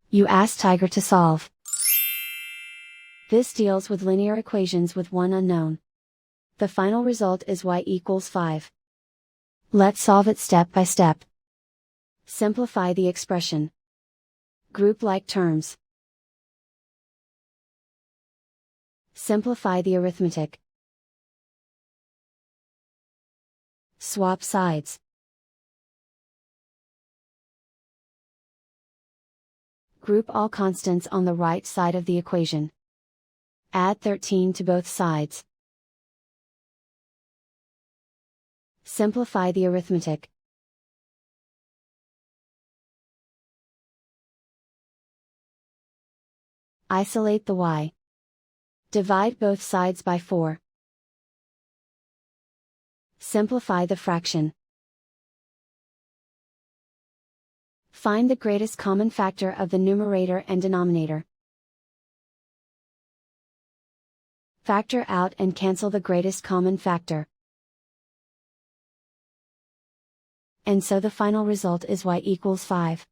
You ask Tiger to solve. This deals with linear equations with one unknown. The final result is y equals 5. Let's solve it step by step. Simplify the expression. Group like terms. Simplify the arithmetic. Swap sides. Group all constants on the right side of the equation. Add 13 to both sides. Simplify the arithmetic. Isolate the y. Divide both sides by 4. Simplify the fraction. Find the greatest common factor of the numerator and denominator. Factor out and cancel the greatest common factor. And so the final result is y equals 5.